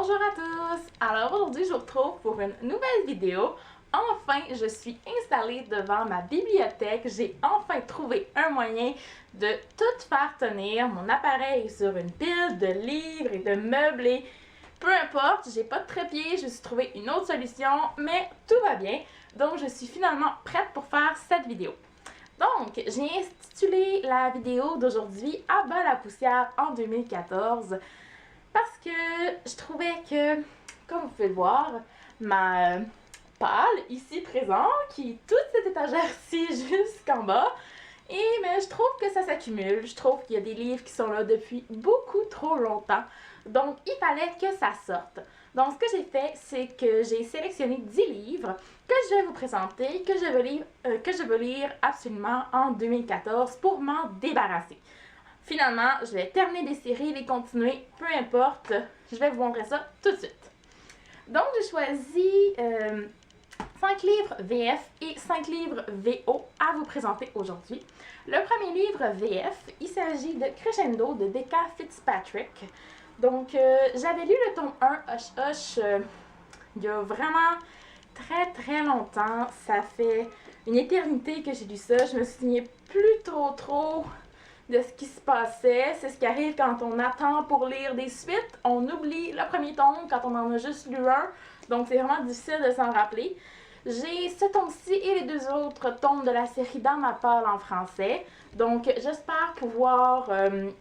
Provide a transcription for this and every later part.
Bonjour à tous! Alors aujourd'hui je vous retrouve pour une nouvelle vidéo. Enfin, je suis installée devant ma bibliothèque. J'ai enfin trouvé un moyen de tout faire tenir mon appareil sur une pile de livres et de meubles et peu importe, j'ai pas de trépied, je me suis trouvé une autre solution, mais tout va bien. Donc je suis finalement prête pour faire cette vidéo. Donc, j'ai intitulé la vidéo d'aujourd'hui « À bas la poussière en 2014 » parce que je trouvais que, comme vous pouvez le voir, ma pâle ici présent, qui est toute cette étagère-ci jusqu'en bas, mais je trouve que ça s'accumule. Je trouve qu'il y a des livres qui sont là depuis beaucoup trop longtemps. Donc, il fallait que ça sorte. Donc, ce que j'ai fait, c'est que j'ai sélectionné 10 livres que je vais vous présenter, que je veux lire absolument en 2014 pour m'en débarrasser. Finalement, je vais terminer des séries, les continuer, peu importe. Je vais vous montrer ça tout de suite. Donc, j'ai choisi 5 livres VF et 5 livres VO à vous présenter aujourd'hui. Le premier livre VF, il s'agit de Crescendo de D.K. Fitzpatrick. Donc, j'avais lu le tome 1, Hush Hush, il y a vraiment très longtemps. Ça fait une éternité que j'ai lu ça. Je me souviens plus trop de ce qui se passait. C'est ce qui arrive quand on attend pour lire des suites. On oublie le premier tome quand on en a juste lu un. Donc, c'est vraiment difficile de s'en rappeler. J'ai ce tome-ci et les 2 autres tomes de la série dans ma pâle en français. Donc, j'espère pouvoir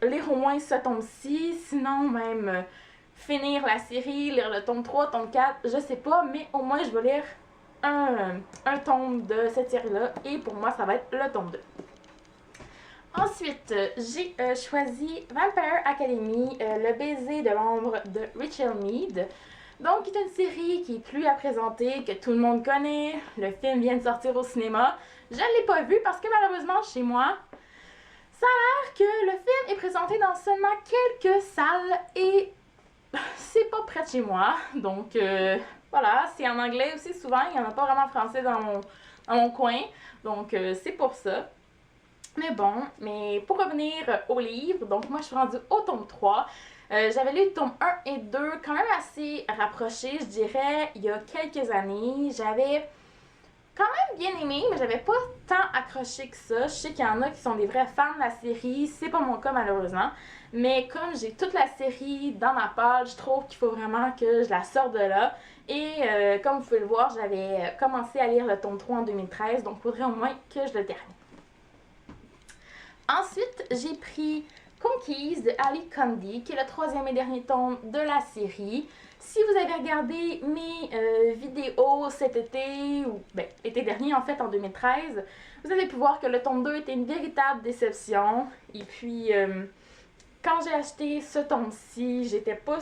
lire au moins ce tome-ci. Sinon, même finir la série, lire le tome 3, tome 4, je sais pas. Mais au moins, je vais lire un tome de cette série-là. Et pour moi, ça va être le tome 2. Ensuite, j'ai choisi Vampire Academy, Le baiser de l'ombre de Rachel Mead. Donc, c'est une série qui est plus à présenter, que tout le monde connaît. Le film vient de sortir au cinéma. Je ne l'ai pas vu parce que malheureusement, chez moi, ça a l'air que le film est présenté dans seulement quelques salles et c'est pas près de chez moi. Donc, voilà, c'est en anglais aussi souvent. Il n'y en a pas vraiment en français dans mon coin. Donc, c'est pour ça. Mais bon, pour revenir au livre, donc moi je suis rendue au tome 3. J'avais lu le tome 1 et 2 quand même assez rapprochés, je dirais, il y a quelques années. J'avais quand même bien aimé, mais j'avais pas tant accroché que ça. Je sais qu'il y en a qui sont des vrais fans de la série, c'est pas mon cas malheureusement. Mais comme j'ai toute la série dans ma page, je trouve qu'il faut vraiment que je la sorte de là. Et comme vous pouvez le voir, j'avais commencé à lire le tome 3 en 2013, donc il faudrait au moins que je le termine. Ensuite, j'ai pris Conquise de Ali Condi, qui est le 3e et dernier tome de la série. Si vous avez regardé mes vidéos cet été, ou l'été dernier en fait, en 2013, vous avez pu voir que le tome 2 était une véritable déception. Et puis, quand j'ai acheté ce tome-ci, j'étais pas...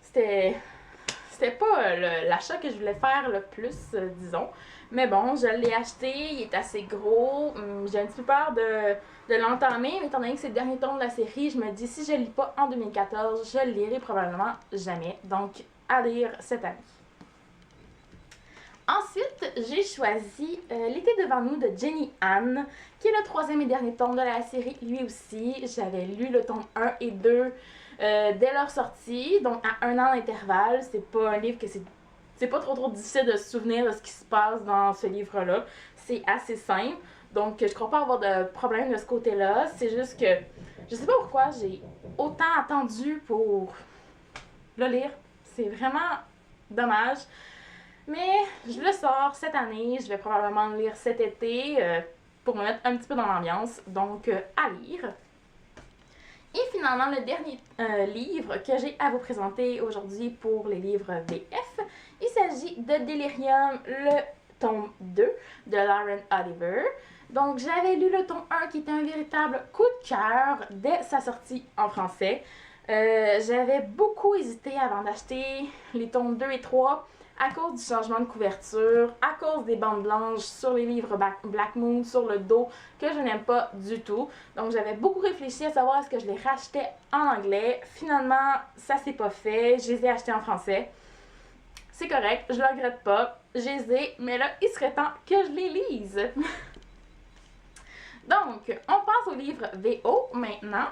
C'était pas l'achat que je voulais faire le plus, disons. Mais bon, je l'ai acheté, il est assez gros. J'ai un petit peu peur de l'entamer, mais étant donné que c'est le dernier tome de la série, je me dis si je ne lis pas en 2014, je le lirai probablement jamais. Donc, à lire cette année. Ensuite, j'ai choisi L'été devant nous de Jenny Han, qui est le 3e et dernier tome de la série, lui aussi. J'avais lu le tome 1 et 2 dès leur sortie, donc à 1 an d'intervalle. C'est pas un livre que c'est pas trop difficile de se souvenir de ce qui se passe dans ce livre-là. C'est assez simple, donc je crois pas avoir de problème de ce côté-là. C'est juste que je sais pas pourquoi j'ai autant attendu pour le lire. C'est vraiment dommage. Mais je le sors cette année, je vais probablement le lire cet été pour me mettre un petit peu dans l'ambiance, donc à lire. Et finalement, le dernier livre que j'ai à vous présenter aujourd'hui pour les livres VF, il s'agit de Delirium, le tome 2 de Lauren Oliver. Donc, j'avais lu le tome 1 qui était un véritable coup de cœur dès sa sortie en français. J'avais beaucoup hésité avant d'acheter les tomes 2 et 3 à cause du changement de couverture, à cause des bandes blanches sur les livres Black Moon, sur le dos, que je n'aime pas du tout. Donc j'avais beaucoup réfléchi à savoir est-ce que je les rachetais en anglais. Finalement, ça s'est pas fait, je les ai achetés en français. C'est correct, je le regrette pas, je les ai, mais là, il serait temps que je les lise. Donc, on passe au livre VO maintenant.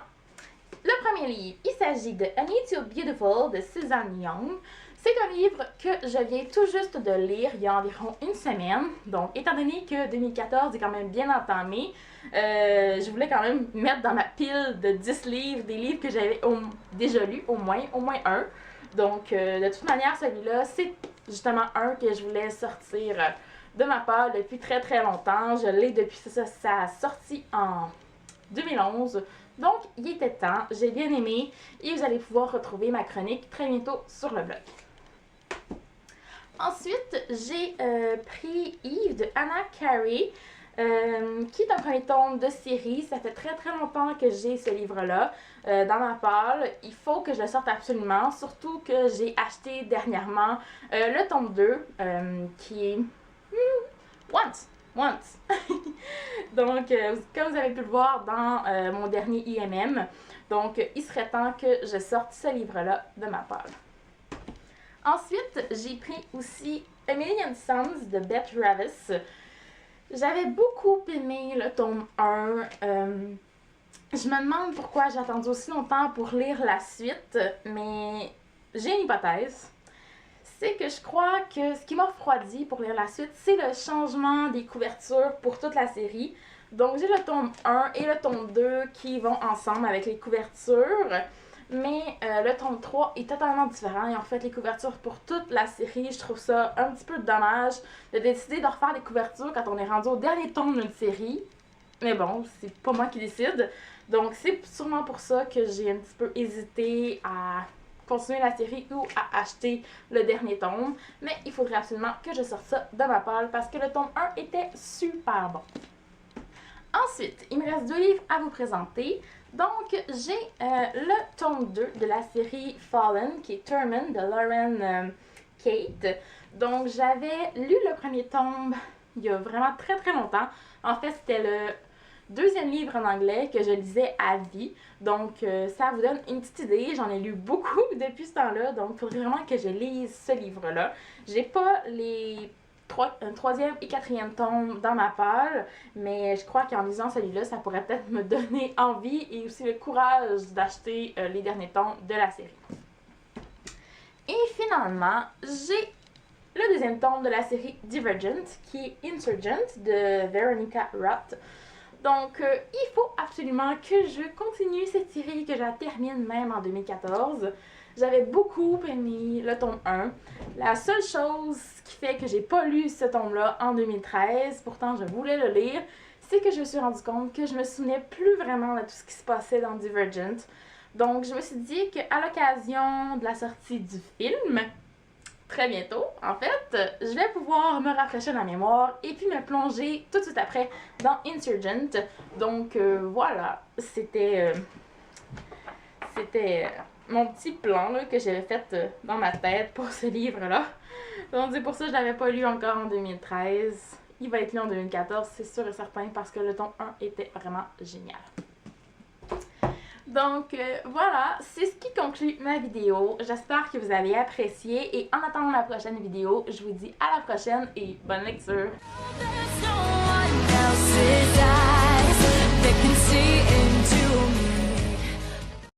Le premier livre, il s'agit de A Need to Beautiful de Suzanne Young. C'est un livre que je viens tout juste de lire il y a environ une semaine. Donc, étant donné que 2014 est quand même bien entamé, je voulais quand même mettre dans ma pile de 10 livres des livres que j'avais déjà lus, au moins un. Donc, de toute manière, celui-là, c'est justement un que je voulais sortir de ma part depuis très très longtemps. Je l'ai depuis sa sortie en 2011. Donc, il était temps, j'ai bien aimé et vous allez pouvoir retrouver ma chronique très bientôt sur le blog. Ensuite, j'ai pris Eve de Hannah Carey, qui est un premier tome de série. Ça fait très très longtemps que j'ai ce livre-là dans ma palle. Il faut que je le sorte absolument, surtout que j'ai acheté dernièrement le tome 2, qui est Once. Donc, comme vous avez pu le voir dans mon dernier IMM, donc il serait temps que je sorte ce livre-là de ma palle. Ensuite, j'ai pris aussi A Million Suns de Beth Ravis. J'avais beaucoup aimé le tome 1. Je me demande pourquoi j'ai attendu aussi longtemps pour lire la suite, mais j'ai une hypothèse. C'est que je crois que ce qui m'a refroidi pour lire la suite, c'est le changement des couvertures pour toute la série. Donc j'ai le tome 1 et le tome 2 qui vont ensemble avec les couvertures. Mais le tome 3 est totalement différent. Ils ont fait les couvertures pour toute la série. Je trouve ça un petit peu dommage de décider de refaire les couvertures quand on est rendu au dernier tome d'une série. Mais bon, c'est pas moi qui décide. Donc c'est sûrement pour ça que j'ai un petit peu hésité à continuer la série ou à acheter le dernier tome. Mais il faudrait absolument que je sorte ça de ma palle parce que le tome 1 était super bon. Ensuite, il me reste 2 livres à vous présenter. Donc, j'ai le tome 2 de la série Fallen, qui est Turman de Lauren Kate. Donc, j'avais lu le premier tome il y a vraiment très très longtemps. En fait, c'était le deuxième livre en anglais que je lisais à vie. Donc, ça vous donne une petite idée. J'en ai lu beaucoup depuis ce temps-là. Donc, il faudrait vraiment que je lise ce livre-là. J'ai pas les troisième et quatrième tome dans ma palle, mais je crois qu'en lisant celui-là, ça pourrait peut-être me donner envie et aussi le courage d'acheter les derniers tomes de la série. Et finalement, j'ai le deuxième tome de la série Divergent, qui est Insurgent de Veronica Roth. Donc, il faut absolument que je continue cette série, que je la termine même en 2014. J'avais beaucoup aimé le tome 1. La seule chose qui fait que j'ai pas lu ce tome-là en 2013, pourtant je voulais le lire, c'est que je me suis rendu compte que je me souvenais plus vraiment de tout ce qui se passait dans Divergent. Donc, je me suis dit qu'à l'occasion de la sortie du film, très bientôt, en fait, je vais pouvoir me rafraîchir la mémoire et puis me plonger tout de suite après dans Insurgent. Donc, voilà, c'était mon petit plan là, que j'avais fait dans ma tête pour ce livre-là. Donc, c'est pour ça que je ne l'avais pas lu encore en 2013. Il va être lu en 2014, c'est sûr et certain, parce que le tome 1 était vraiment génial. Donc, voilà, c'est ce qui conclut ma vidéo. J'espère que vous avez apprécié. Et en attendant la prochaine vidéo, je vous dis à la prochaine et bonne lecture!